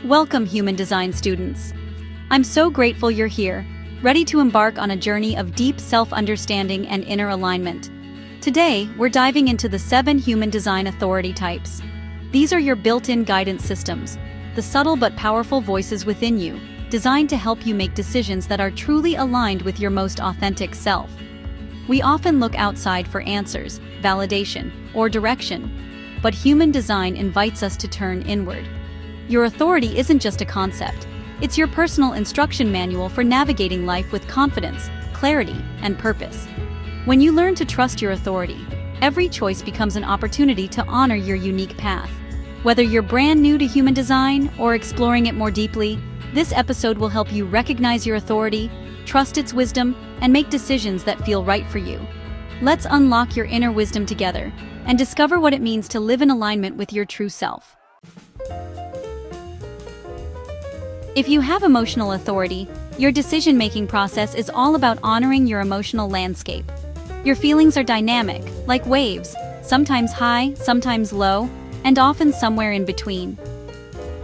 Welcome, human design students. I'm so grateful you're here, ready to embark on a journey of deep self-understanding and inner alignment. Today, we're diving into the 7 human design authority types. These are your built-in guidance systems, the subtle but powerful voices within you, designed to help you make decisions that are truly aligned with your most authentic self. We often look outside for answers, validation, or direction, but human design invites us to turn inward. Your authority isn't just a concept, it's your personal instruction manual for navigating life with confidence, clarity, and purpose. When you learn to trust your authority, every choice becomes an opportunity to honor your unique path. Whether you're brand new to human design or exploring it more deeply, this episode will help you recognize your authority, trust its wisdom, and make decisions that feel right for you. Let's unlock your inner wisdom together and discover what it means to live in alignment with your true self. If you have emotional authority, your decision-making process is all about honoring your emotional landscape. Your feelings are dynamic, like waves, sometimes high, sometimes low, and often somewhere in between.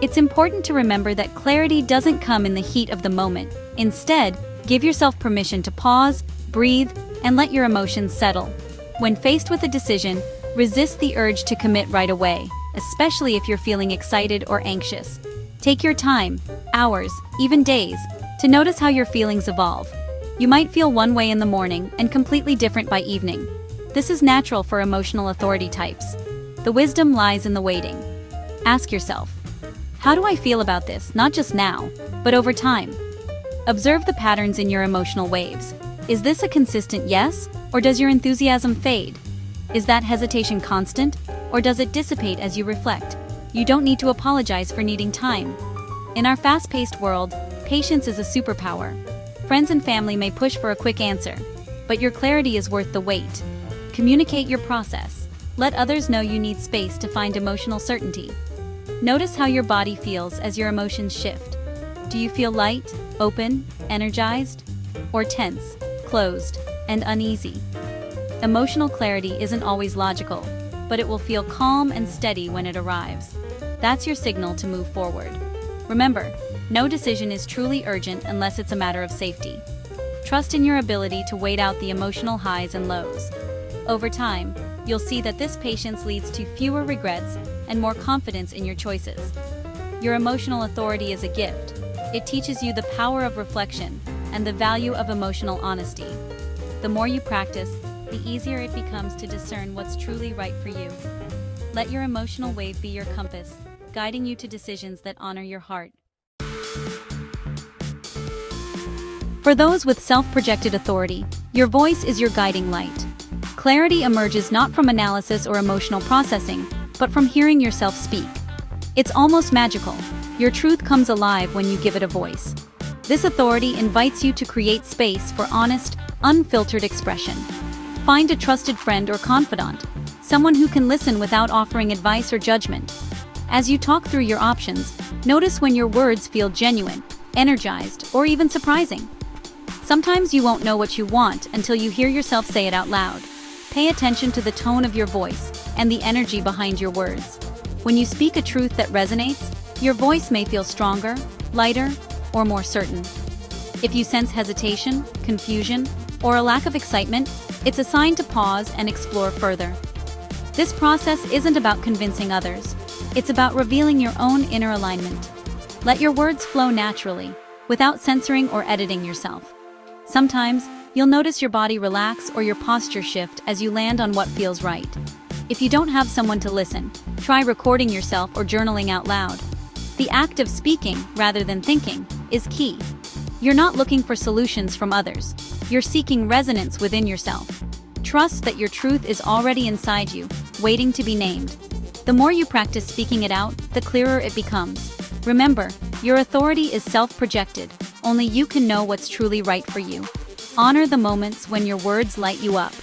It's important to remember that clarity doesn't come in the heat of the moment. Instead, give yourself permission to pause, breathe, and let your emotions settle. When faced with a decision, resist the urge to commit right away, especially if you're feeling excited or anxious. Take your time, hours, even days, to notice how your feelings evolve. You might feel one way in the morning and completely different by evening. This is natural for emotional authority types. The wisdom lies in the waiting. Ask yourself, how do I feel about this, not just now, but over time? Observe the patterns in your emotional waves. Is this a consistent yes, or does your enthusiasm fade? Is that hesitation constant, or does it dissipate as you reflect? You don't need to apologize for needing time. In our fast-paced world, patience is a superpower. Friends and family may push for a quick answer, but your clarity is worth the wait. Communicate your process. Let others know you need space to find emotional certainty. Notice how your body feels as your emotions shift. Do you feel light, open, energized, or tense, closed, and uneasy? Emotional clarity isn't always logical, but it will feel calm and steady when it arrives. That's your signal to move forward. Remember, no decision is truly urgent unless it's a matter of safety. Trust in your ability to wait out the emotional highs and lows. Over time, you'll see that this patience leads to fewer regrets and more confidence in your choices. Your emotional authority is a gift. It teaches you the power of reflection and the value of emotional honesty. The more you practice, the easier it becomes to discern what's truly right for you. Let your emotional wave be your compass, guiding you to decisions that honor your heart. For those with self-projected authority, your voice is your guiding light. Clarity emerges not from analysis or emotional processing, but from hearing yourself speak. It's almost magical. Your truth comes alive when you give it a voice. This authority invites you to create space for honest, unfiltered expression. Find a trusted friend or confidant, someone who can listen without offering advice or judgment. As you talk through your options, notice when your words feel genuine, energized, or even surprising. Sometimes you won't know what you want until you hear yourself say it out loud. Pay attention to the tone of your voice and the energy behind your words. When you speak a truth that resonates, your voice may feel stronger, lighter, or more certain. If you sense hesitation, confusion, or a lack of excitement, it's a sign to pause and explore further. This process isn't about convincing others. It's about revealing your own inner alignment. Let your words flow naturally, without censoring or editing yourself. Sometimes, you'll notice your body relax or your posture shift as you land on what feels right. If you don't have someone to listen, try recording yourself or journaling out loud. The act of speaking, rather than thinking, is key. You're not looking for solutions from others. You're seeking resonance within yourself. Trust that your truth is already inside you, waiting to be named. The more you practice speaking it out, the clearer it becomes. Remember, your authority is self-projected. Only you can know what's truly right for you. Honor the moments when your words light you up.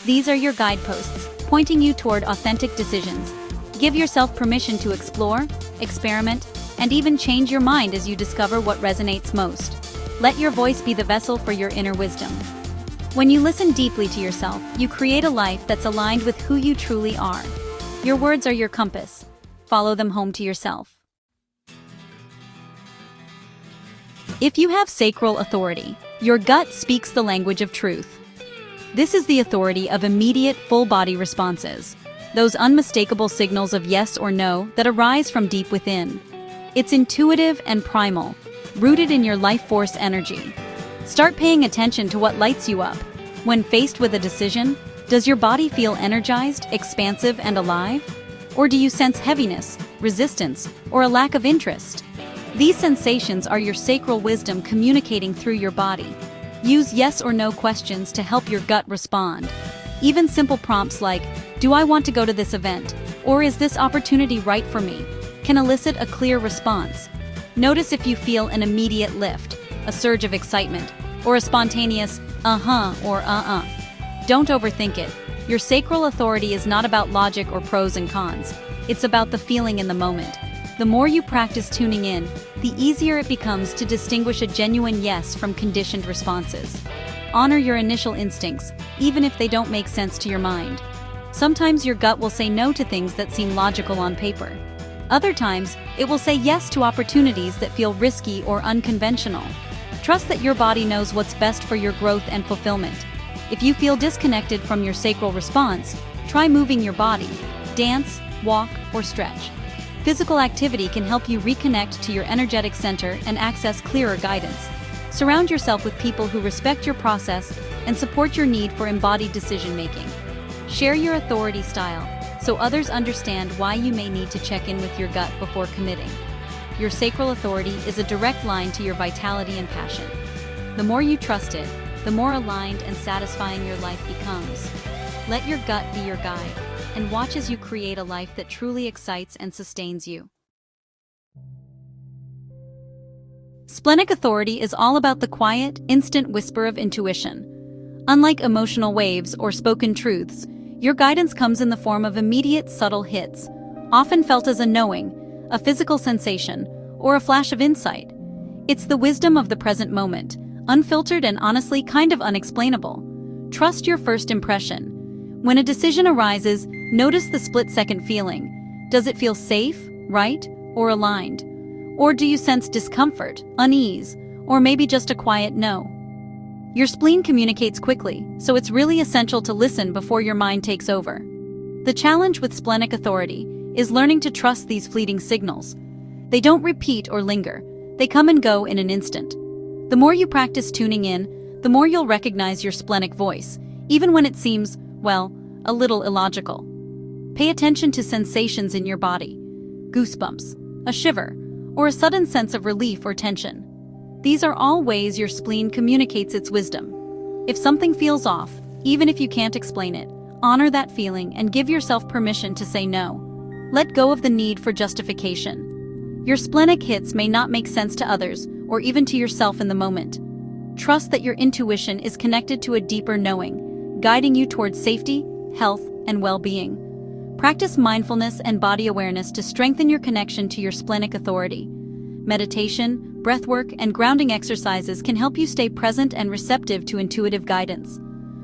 These are your guideposts, pointing you toward authentic decisions. Give yourself permission to explore, experiment, and even change your mind as you discover what resonates most. Let your voice be the vessel for your inner wisdom. When you listen deeply to yourself, you create a life that's aligned with who you truly are. Your words are your compass. Follow them home to yourself. If you have sacral authority, your gut speaks the language of truth. This is the authority of immediate, full-body responses, those unmistakable signals of yes or no that arise from deep within. It's intuitive and primal, rooted in your life force energy. Start paying attention to what lights you up. When faced with a decision, does your body feel energized, expansive, and alive? Or do you sense heaviness, resistance, or a lack of interest? These sensations are your sacral wisdom communicating through your body. Use yes or no questions to help your gut respond. Even simple prompts like, "Do I want to go to this event?" or "Is this opportunity right for me?" can elicit a clear response. Notice if you feel an immediate lift, a surge of excitement, or a spontaneous uh-huh or uh-uh. Don't overthink it. Your sacral authority is not about logic or pros and cons. It's about the feeling in the moment. The more you practice tuning in, the easier it becomes to distinguish a genuine yes from conditioned responses. Honor your initial instincts, even if they don't make sense to your mind. Sometimes your gut will say no to things that seem logical on paper. Other times, it will say yes to opportunities that feel risky or unconventional. Trust that your body knows what's best for your growth and fulfillment. If you feel disconnected from your sacral response, try moving your body, dance, walk, or stretch. Physical activity can help you reconnect to your energetic center and access clearer guidance. Surround yourself with people who respect your process and support your need for embodied decision-making. Share your authority style so others understand why you may need to check in with your gut before committing. Your sacral authority is a direct line to your vitality and passion. The more you trust it, the more aligned and satisfying your life becomes. Let your gut be your guide, and watch as you create a life that truly excites and sustains you. Splenic authority is all about the quiet, instant whisper of intuition. Unlike emotional waves or spoken truths, your guidance comes in the form of immediate, subtle hits, often felt as a knowing, a physical sensation, or a flash of insight. It's the wisdom of the present moment, unfiltered and honestly kind of unexplainable. Trust your first impression. When a decision arises, notice the split-second feeling. Does it feel safe, right, or aligned? Or do you sense discomfort, unease, or maybe just a quiet no? Your spleen communicates quickly, so it's really essential to listen before your mind takes over. The challenge with splenic authority is learning to trust these fleeting signals. They don't repeat or linger. They come and go in an instant. The more you practice tuning in, the more you'll recognize your splenic voice, even when it seems, well, a little illogical. Pay attention to sensations in your body, goosebumps, a shiver, or a sudden sense of relief or tension. These are all ways your spleen communicates its wisdom. If something feels off, even if you can't explain it, honor that feeling and give yourself permission to say no. Let go of the need for justification. Your splenic hits may not make sense to others or even to yourself in the moment. Trust that your intuition is connected to a deeper knowing, guiding you towards safety, health, and well-being. Practice mindfulness and body awareness to strengthen your connection to your splenic authority. Meditation, breathwork, and grounding exercises can help you stay present and receptive to intuitive guidance.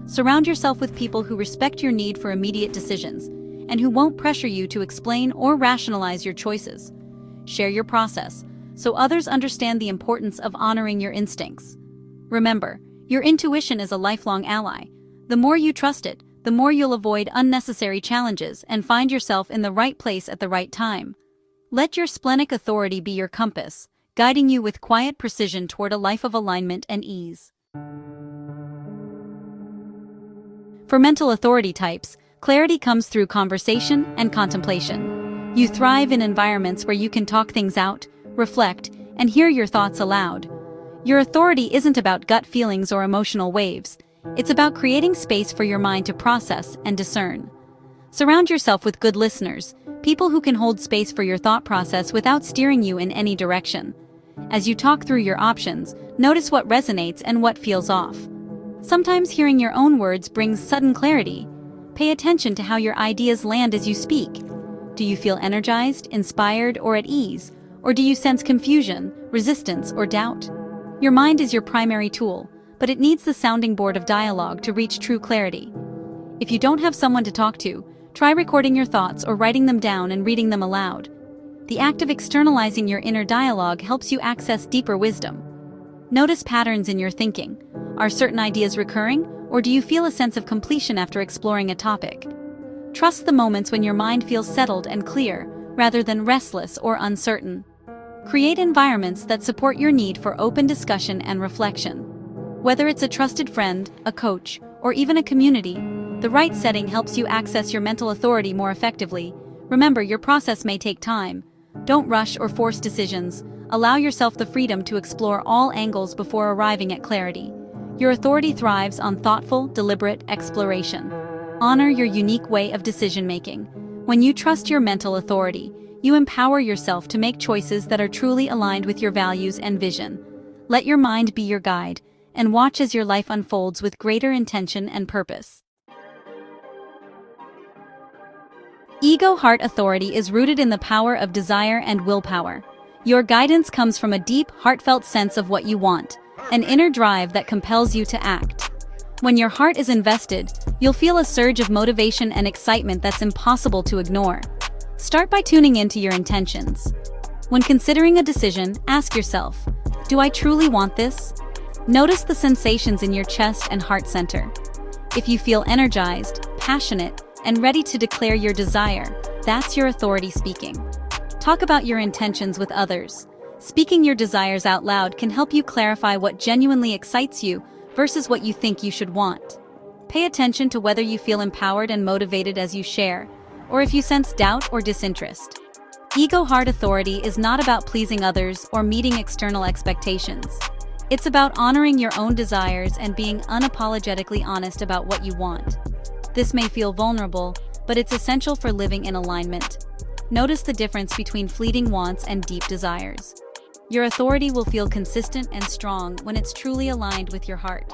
Surround yourself with people who respect your need for immediate decisions and who won't pressure you to explain or rationalize your choices. Share your process so others understand the importance of honoring your instincts. Remember, your intuition is a lifelong ally. The more you trust it, the more you'll avoid unnecessary challenges and find yourself in the right place at the right time. Let your splenic authority be your compass, guiding you with quiet precision toward a life of alignment and ease. For mental authority types, clarity comes through conversation and contemplation. You thrive in environments where you can talk things out, reflect, and hear your thoughts aloud. Your authority isn't about gut feelings or emotional waves. It's about creating space for your mind to process and discern. Surround yourself with good listeners, people who can hold space for your thought process without steering you in any direction. As you talk through your options, notice what resonates and what feels off. Sometimes hearing your own words brings sudden clarity. Pay attention to how your ideas land as you speak. Do you feel energized, inspired, or at ease? Or do you sense confusion, resistance, or doubt? Your mind is your primary tool, but it needs the sounding board of dialogue to reach true clarity. If you don't have someone to talk to, try recording your thoughts or writing them down and reading them aloud. The act of externalizing your inner dialogue helps you access deeper wisdom. Notice patterns in your thinking. Are certain ideas recurring, or do you feel a sense of completion after exploring a topic? Trust the moments when your mind feels settled and clear, rather than restless or uncertain. Create environments that support your need for open discussion and reflection. Whether it's a trusted friend, a coach, or even a community, the right setting helps you access your mental authority more effectively. Remember, your process may take time. Don't rush or force decisions. Allow yourself the freedom to explore all angles before arriving at clarity. Your authority thrives on thoughtful, deliberate exploration. Honor your unique way of decision-making. When you trust your mental authority, you empower yourself to make choices that are truly aligned with your values and vision. Let your mind be your guide, and watch as your life unfolds with greater intention and purpose. Ego-heart authority is rooted in the power of desire and willpower. Your guidance comes from a deep, heartfelt sense of what you want, an inner drive that compels you to act. When your heart is invested, you'll feel a surge of motivation and excitement that's impossible to ignore. Start by tuning into your intentions. When considering a decision, ask yourself, do I truly want this? Notice the sensations in your chest and heart center. If you feel energized, passionate, and ready to declare your desire, that's your authority speaking. Talk about your intentions with others. Speaking your desires out loud can help you clarify what genuinely excites you versus what you think you should want. Pay attention to whether you feel empowered and motivated as you share, or if you sense doubt or disinterest. Ego-heart authority is not about pleasing others or meeting external expectations. It's about honoring your own desires and being unapologetically honest about what you want. This may feel vulnerable, but it's essential for living in alignment. Notice the difference between fleeting wants and deep desires. Your authority will feel consistent and strong when it's truly aligned with your heart.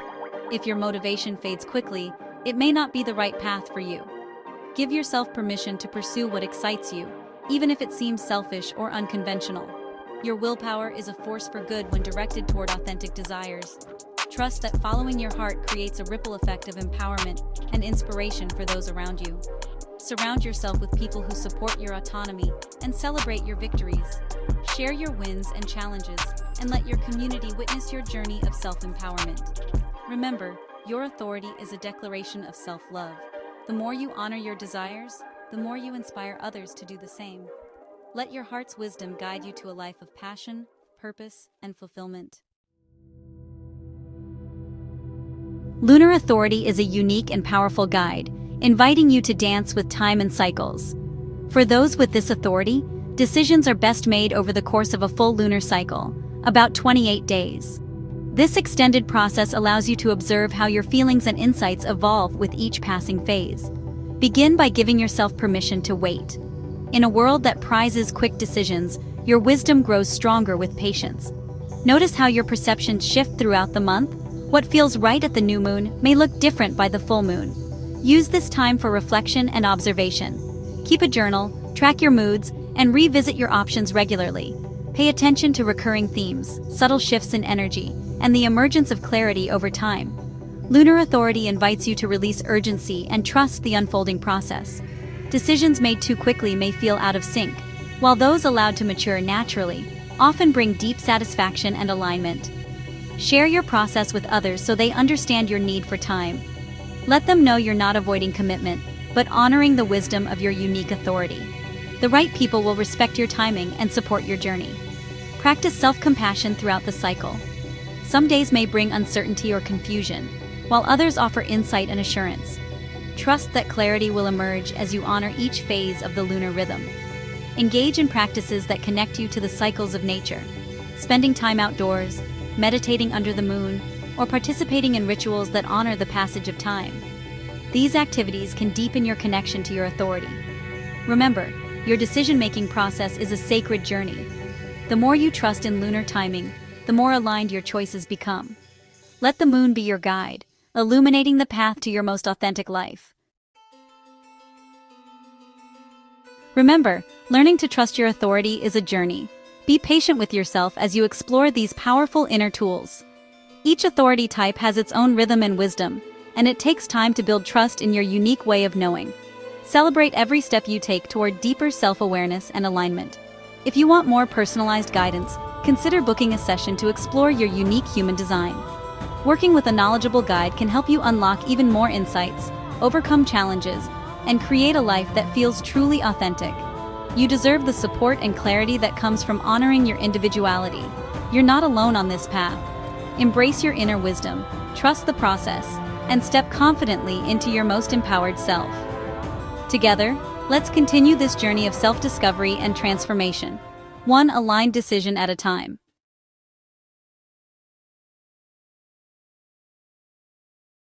If your motivation fades quickly, it may not be the right path for you. Give yourself permission to pursue what excites you, even if it seems selfish or unconventional. Your willpower is a force for good when directed toward authentic desires. Trust that following your heart creates a ripple effect of empowerment and inspiration for those around you. Surround yourself with people who support your autonomy and celebrate your victories. Share your wins and challenges, and let your community witness your journey of self-empowerment. Remember, your authority is a declaration of self-love. The more you honor your desires, the more you inspire others to do the same. Let your heart's wisdom guide you to a life of passion, purpose, and fulfillment. Lunar authority is a unique and powerful guide, inviting you to dance with time and cycles. For those with this authority, decisions are best made over the course of a full lunar cycle, about 28 days. This extended process allows you to observe how your feelings and insights evolve with each passing phase. Begin by giving yourself permission to wait. In a world that prizes quick decisions, your wisdom grows stronger with patience. Notice how your perceptions shift throughout the month. What feels right at the new moon may look different by the full moon. Use this time for reflection and observation. Keep a journal, track your moods, and revisit your options regularly. Pay attention to recurring themes, subtle shifts in energy, and the emergence of clarity over time. Lunar authority invites you to release urgency and trust the unfolding process. Decisions made too quickly may feel out of sync, while those allowed to mature naturally often bring deep satisfaction and alignment. Share your process with others so they understand your need for time. Let them know you're not avoiding commitment, but honoring the wisdom of your unique authority. The right people will respect your timing and support your journey. Practice self-compassion throughout the cycle. Some days may bring uncertainty or confusion, while others offer insight and assurance. Trust that clarity will emerge as you honor each phase of the lunar rhythm. Engage in practices that connect you to the cycles of nature. Spending time outdoors, meditating under the moon, or participating in rituals that honor the passage of time. These activities can deepen your connection to your authority. Remember, your decision-making process is a sacred journey. The more you trust in lunar timing, the more aligned your choices become. Let the moon be your guide, illuminating the path to your most authentic life. Remember, learning to trust your authority is a journey. Be patient with yourself as you explore these powerful inner tools. Each authority type has its own rhythm and wisdom, and it takes time to build trust in your unique way of knowing. Celebrate every step you take toward deeper self-awareness and alignment. If you want more personalized guidance, consider booking a session to explore your unique human design. Working with a knowledgeable guide can help you unlock even more insights, overcome challenges, and create a life that feels truly authentic. You deserve the support and clarity that comes from honoring your individuality. You're not alone on this path. Embrace your inner wisdom, trust the process, and step confidently into your most empowered self. Together, let's continue this journey of self-discovery and transformation, one aligned decision at a time.